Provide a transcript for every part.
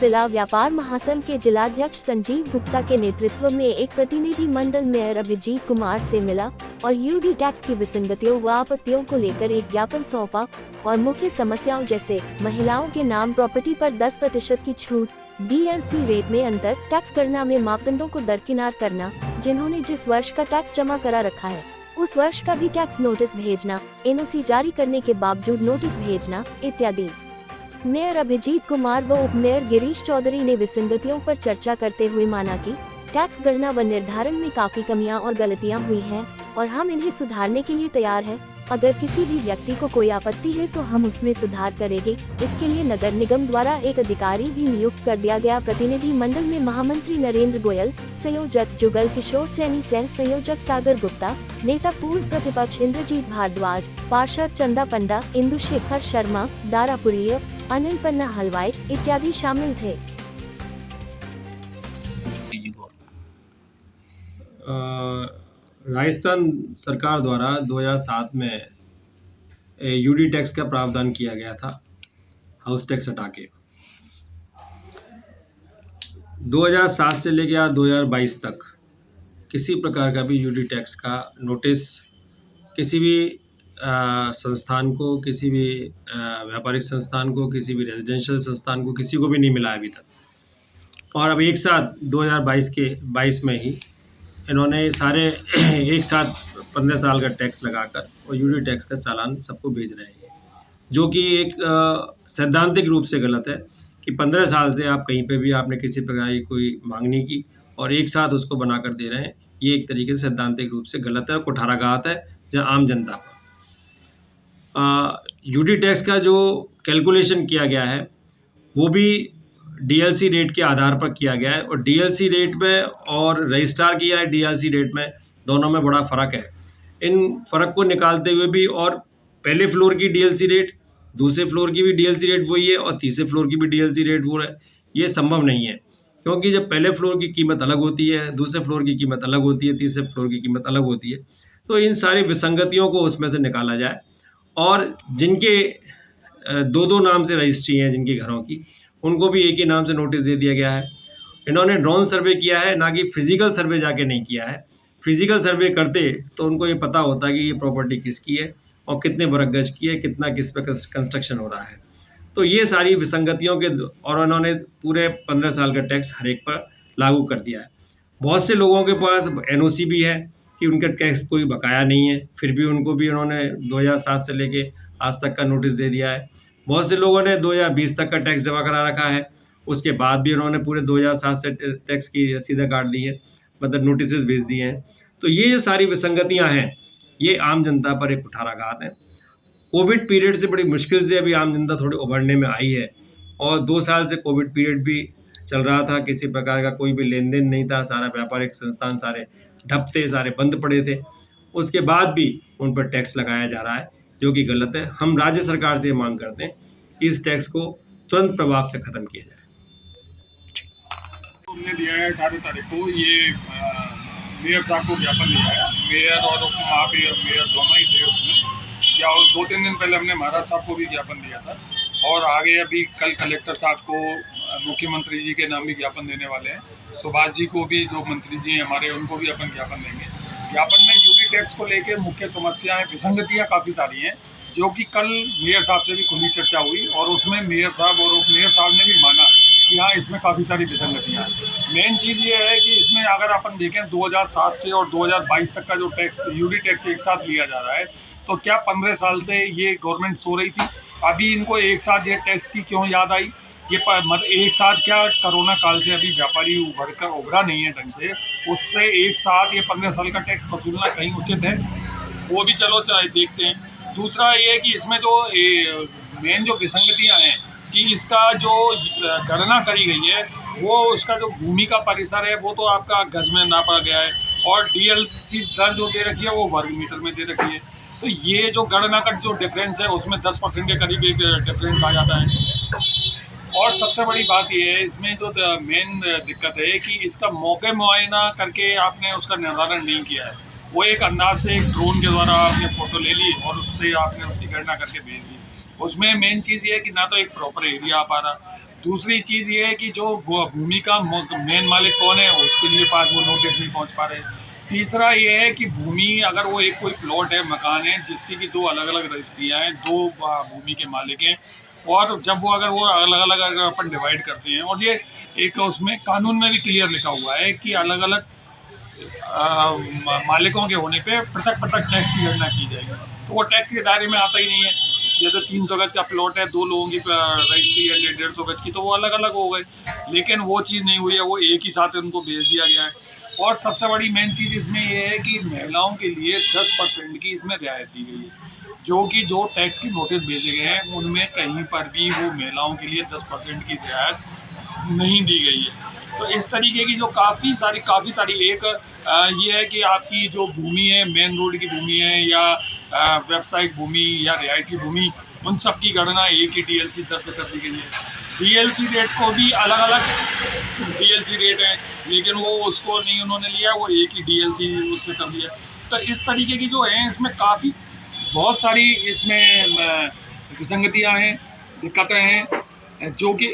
जिला व्यापार महासंघ के जिलाध्यक्ष संजीव गुप्ता के नेतृत्व में एक प्रतिनिधि मंडल मेयर अभिजीत कुमार से मिला और यूडी टैक्स की विसंगतियों व आपत्तियों को लेकर एक ज्ञापन सौंपा और मुख्य समस्याओं जैसे महिलाओं के नाम प्रॉपर्टी पर 10% की छूट, DLC रेट में अंतर, टैक्स गणना में मापदंडों को दरकिनार करना, जिन्होंने जिस वर्ष का टैक्स जमा करा रखा है उस वर्ष का भी टैक्स नोटिस भेजना, NOC जारी करने के बावजूद नोटिस भेजना इत्यादि। मेयर अभिजीत कुमार व उप मेयर गिरीश चौधरी ने विसंगतियों पर चर्चा करते हुए माना कि टैक्स गणना व निर्धारण में काफी कमियां और गलतियां हुई हैं और हम इन्हें सुधारने के लिए तैयार हैं। अगर किसी भी व्यक्ति को कोई आपत्ति है तो हम उसमें सुधार करेंगे। इसके लिए नगर निगम द्वारा एक अधिकारी भी नियुक्त कर दिया गया। प्रतिनिधि मंडल में महामंत्री नरेंद्र गोयल, संयोजक जुगल किशोर सैनी, सह संयोजक सागर गुप्ता, नेता पूर्व प्रतिपक्ष इंद्रजीत भारद्वाज, पार्षद चंदा पंडा, इंदु शेखर शर्मा, दारापुरिया, अनिल पन्ना हलवाई इत्यादि शामिल थे। राजस्थान सरकार द्वारा 2007 में यूडी टैक्स का प्रावधान किया गया था, हाउस टैक्स हटा के। 2007 से लेकर 2022 तक किसी प्रकार का भी यूडी टैक्स का नोटिस किसी भी संस्थान को, किसी भी व्यापारिक संस्थान को, किसी भी रेजिडेंशियल संस्थान को, किसी को भी नहीं मिला अभी तक। और अब एक साथ 2022 में ही इन्होंने सारे एक साथ 15 साल का टैक्स लगाकर और यूडी टैक्स का चालान सबको भेज रहे हैं, जो कि एक सैद्धांतिक रूप से गलत है कि 15 साल से आप कहीं पे भी आपने किसी प्रकार की कोई मांग नहीं की और एक साथ उसको बनाकर दे रहे हैं। ये एक तरीके से सैद्धांतिक रूप से गलत है और कुठाराघात है जहाँ आम जनता पर। यूडी टैक्स का जो कैलकुलेशन किया गया है वो भी DLC रेट के आधार पर किया गया है और DLC रेट में और रजिस्ट्रार किया है DLC रेट में, दोनों में बड़ा फ़र्क है। इन फ़र्क को निकालते हुए भी और पहले फ्लोर की DLC रेट, दूसरे फ्लोर की भी DLC रेट वही है और तीसरे फ्लोर की भी DLC रेट वो है, ये संभव नहीं है। क्योंकि जब पहले फ्लोर की कीमत अलग होती है, दूसरे फ्लोर की कीमत अलग होती है, तीसरे फ्लोर की कीमत अलग होती है, तो इन सारी विसंगतियों को उसमें से निकाला जाए। और जिनके 2-2 नाम से रजिस्ट्री हैं जिनके घरों की, उनको भी एक ही नाम से नोटिस दे दिया गया है। इन्होंने ड्रोन सर्वे किया है, ना कि फिजिकल सर्वे जाके नहीं किया है। फिजिकल सर्वे करते तो उनको ये पता होता कि ये प्रॉपर्टी किसकी है और कितने वर्ग गज की है, कितना किस पे कंस्ट्रक्शन हो रहा है। तो ये सारी विसंगतियों के और इन्होंने पूरे 15 साल का टैक्स हर एक पर लागू कर दिया है। बहुत से लोगों के पास NOC भी है कि उनका टैक्स कोई बकाया नहीं है, फिर भी उनको भी उन्होंने 2007 से लेके आज तक का नोटिस दे दिया है। बहुत से लोगों ने 2020 तक का टैक्स जमा करा रखा है, उसके बाद भी उन्होंने पूरे 2007 से टैक्स की रसीदें काट दी है, मतलब नोटिस भेज दिए हैं। तो ये जो सारी विसंगतियां हैं ये आम जनता पर एक कुठाराघात है। कोविड पीरियड से बड़ी मुश्किल से अभी आम जनता थोड़ी उभरने में आई है और 2 साल से कोविड पीरियड भी चल रहा था, किसी प्रकार का कोई भी लेन देन नहीं था, सारा व्यापारिक संस्थान सारे ठप थे, सारे बंद पड़े थे। उसके बाद भी उन पर टैक्स लगाया जा रहा है जो कि गलत है। हम राज्य सरकार से मांग करते हैं कि इस टैक्स को तुरंत प्रभाव से खत्म किया जाए। हमने दिया है 18 तारीख को, ये मेयर साहब को ज्ञापन दिया है। मेयर और उप मेयर दोनों ही थे उसमें, या 2-3 दिन पहले हमने महाराज साहब को भी ज्ञापन दिया था और आगे अभी कल कलेक्टर साहब को, मुख्यमंत्री जी के नाम भी ज्ञापन देने वाले हैं। सुभाष जी को भी, जो मंत्री जी हैं हमारे, उनको भी अपन ज्ञापन देंगे। ज्ञापन में यूडी टैक्स को लेकर मुख्य समस्याएं, विसंगतियां काफ़ी सारी हैं, जो कि कल मेयर साहब से भी खुली चर्चा हुई और उसमें मेयर साहब और उप मेयर साहब ने भी माना कि हाँ, इसमें काफ़ी सारी विसंगतियाँ हैं। मेन चीज़ ये है कि इसमें अगर अपन देखें 2007 से और 2022 तक का जो टैक्स, यूडी टैक्स एक साथ लिया जा रहा है, तो क्या 15 साल से ये गवर्नमेंट सो रही थी? अभी इनको एक साथ ये टैक्स की क्यों याद आई? ये मतलब एक साथ क्या, कोरोना काल से अभी व्यापारी उभरा नहीं है ढंग से, उससे एक साथ ये 15 साल का टैक्स वसूलना कहीं उचित है? वो भी चलो देखते हैं। दूसरा ये है कि इसमें जो मेन जो विसंगतियाँ हैं कि इसका जो गणना करी गई है वो, उसका जो भूमि का परिसर है वो तो आपका गज में नापा गया है और DLC दर जो दे रखी है वो वर्ग मीटर में दे रखी है। तो ये जो गणना का जो डिफरेंस है उसमें 10% के करीब एक डिफरेंस आ जाता है। और सबसे बड़ी बात ये है इसमें जो मेन दिक्कत है कि इसका मौके मुआयना करके आपने उसका निर्धारण नहीं किया है। वो एक अंदाज से एक ड्रोन के द्वारा आपने फ़ोटो ले ली और उससे आपने उसकी गणना करके भेज दी। उसमें मेन चीज़ ये है कि ना तो एक प्रॉपर एरिया आ पा रहा, दूसरी चीज़ ये है कि जो भूमि का मेन मालिक कौन है उसके लिए पास वो नोटिस नहीं पहुंच पा रहे। तीसरा ये है कि भूमि अगर वो एक कोई प्लॉट है, मकान है, जिसकी कि 2 अलग-अलग रजिस्ट्रियाँ हैं, 2 भूमि के मालिक हैं, और जब वो अलग-अलग अगर अपन डिवाइड करते हैं, और ये एक उसमें कानून में भी क्लियर लिखा हुआ है कि अलग-अलग मालिकों के होने पे पृथक-पृथक टैक्स की गणना की जाएगी। तो वो टैक्स के दायरे में आता ही नहीं है। जैसे 300 गज का प्लॉट है, 2 लोगों की रजिस्ट्री है 150 गज की, तो वो अलग-अलग हो गए। लेकिन वो चीज़ नहीं हुई है, वो एक ही साथ उनको भेज दिया गया है। और सबसे बड़ी मेन चीज़ इसमें ये है कि महिलाओं के लिए 10% की इसमें रियायत दी गई है, जो टैक्स के नोटिस भेजे गए हैं उनमें कहीं पर भी वो महिलाओं के लिए 10% की रियायत नहीं दी गई है। तो इस तरीके की जो काफ़ी सारी एक ये है कि आपकी जो भूमि है, मेन रोड की भूमि है या व्यावसायिक भूमि या रिहायशी भूमि, उन सब की गणना एक ही डीएलसी दर से कर दी गई है। डीएलसी रेट को भी अलग-अलग डीएलसी रेट है, लेकिन वो उसको नहीं उन्होंने लिया, वो एक ही डीएलसी उससे कर दिया। तो इस तरीके की जो है इसमें काफ़ी बहुत सारी इसमें विसंगतियाँ हैं, दिक्कतें हैं, जो कि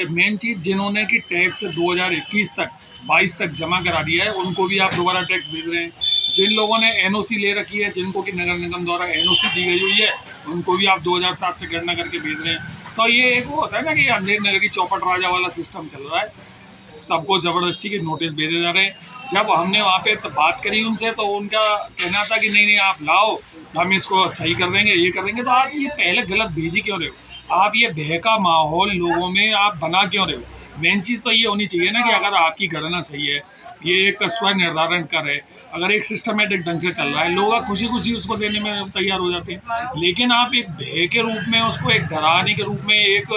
मेन चीज़ जिन्होंने कि टैक्स 2021 तक 22 तक जमा करा दिया है, उनको भी आप दोबारा टैक्स भेज रहे हैं। जिन लोगों ने एनओसी ले रखी है, जिनको कि नगर निगम द्वारा एनओसी दी गई हुई है, उनको भी आप 2007 से गणना करके भेज रहे हैं। तो ये एक वो होता है ना कि अंधेर नगरी चौपट राजा वाला सिस्टम चल रहा है, सबको ज़बरदस्ती के नोटिस भेजे जा रहे हैं। जब हमने वहाँ पे बात करी उनसे, तो उनका कहना था कि नहीं आप लाओ, हम इसको सही कर देंगे, ये कर देंगे। तो आप ये पहले गलत भेजी क्यों रहे हो? आप ये भय का माहौल लोगों में आप बना क्यों रहे हो? मेन चीज़ तो ये होनी चाहिए ना कि अगर आपकी गणना सही है, ये एक स्व निर्धारण कर है, अगर एक सिस्टमेटिक ढंग से चल रहा है, लोग खुशी-खुशी उसको देने में तैयार हो जाते हैं। लेकिन आप एक भय के रूप में उसको, एक डराने के रूप में, एक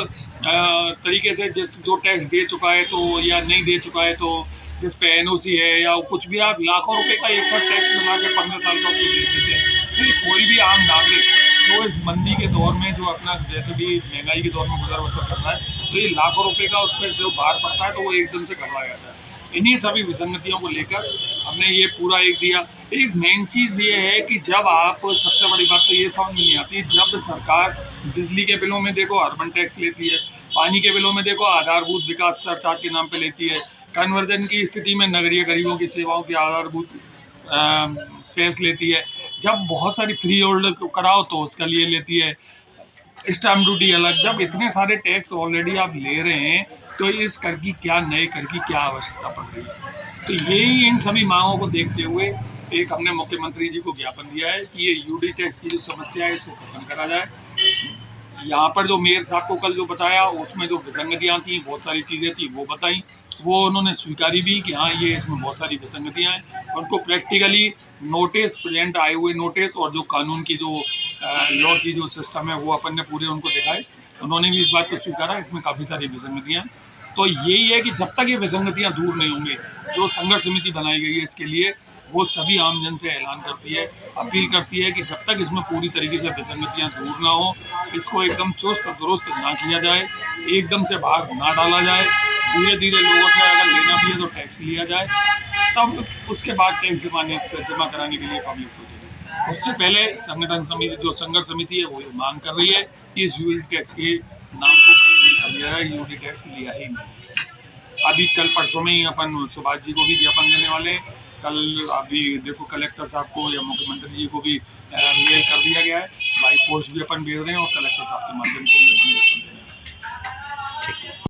तरीके से जो टैक्स दे चुका है तो या नहीं दे चुका है, तो जिस पे एनओसी है या कुछ भी, आप लाखों रुपए का एक साथ टैक्स बना के 15 साल का उसको दे देते हैं। तो कोई भी आम नागरिक जो इस मंदी के दौर में, जो अपना जैसे भी महंगाई के दौर में गुजर बसर कर रहा है, तो ये लाखों रुपए का उस पर जो भार पड़ता है, तो वो एकदम से घबरा जाता है। इन्हीं सभी विसंगतियों को लेकर हमने ये पूरा एक दिया। एक मेन चीज़ ये है कि जब आप, सबसे बड़ी बात तो ये समझ नहीं आती, जब सरकार बिजली के बिलों में देखो अर्बन टैक्स लेती है, पानी के बिलों में देखो आधारभूत विकास सरचार्ज के नाम पे लेती है, कन्वर्जन की स्थिति में नगरीय गरीबों की सेवाओं की आधारभूत सेस लेती है, जब बहुत सारी फ्री होल्ड कराओ तो उसका लिए लेती है, स्टैम्प ड्यूटी अलग। जब इतने सारे टैक्स ऑलरेडी आप ले रहे हैं, तो इस कर की क्या, नए कर की क्या आवश्यकता पड़ रही है? तो यही इन सभी मांगों को देखते हुए एक हमने मुख्यमंत्री जी को ज्ञापन दिया है कि ये यूडी टैक्स की जो समस्या है इसको खत्म करा जाए। यहाँ पर जो मेयर साहब को कल जो बताया, उसमें जो विसंगतियाँ थी, बहुत सारी चीज़ें थी वो बताई, वो उन्होंने स्वीकारी भी कि हाँ ये इसमें बहुत सारी विसंगतियाँ हैं। उनको प्रैक्टिकली नोटिस, प्रेजेंट आए हुए नोटिस और जो कानून की जो लॉ की जो सिस्टम है वो अपन ने पूरे उनको दिखाए। उन्होंने भी इस बात को स्वीकारा, इसमें काफ़ी सारी विसंगतियाँ हैं। तो यही है कि जब तक ये विसंगतियाँ दूर नहीं होंगी, जो संघर्ष समिति बनाई गई है इसके लिए, वो सभी आमजन से ऐलान करती है, अपील करती है कि जब तक इसमें पूरी तरीके से विसंगतियाँ दूर ना हो, इसको एकदम चुस्त दुरुस्त ना किया जाए, एकदम से भाग ना डाला जाए, धीरे धीरे लोगों से अगर लेना भी है तो टैक्स लिया जाए, तब उसके बाद टैक्स जमा कराने के लिए पब्लिक सोचेगी। उससे पहले संगठन समिति, जो संघर्ष समिति है, वो ये मांग कर रही है कि इस यूडी टैक्स के नाम को खत्म कर दिया है, यूडी टैक्स लिया ही नहीं। अभी कल परसों में ही अपन सुभाष जी को भी ज्ञापन देने वाले हैं। कल अभी देखो कलेक्टर साहब को या मुख्यमंत्री जी को भी मेल कर दिया गया है, बाई पोस्ट भी अपन भेज रहे हैं और कलेक्टर साहब के माध्यम से भी अपन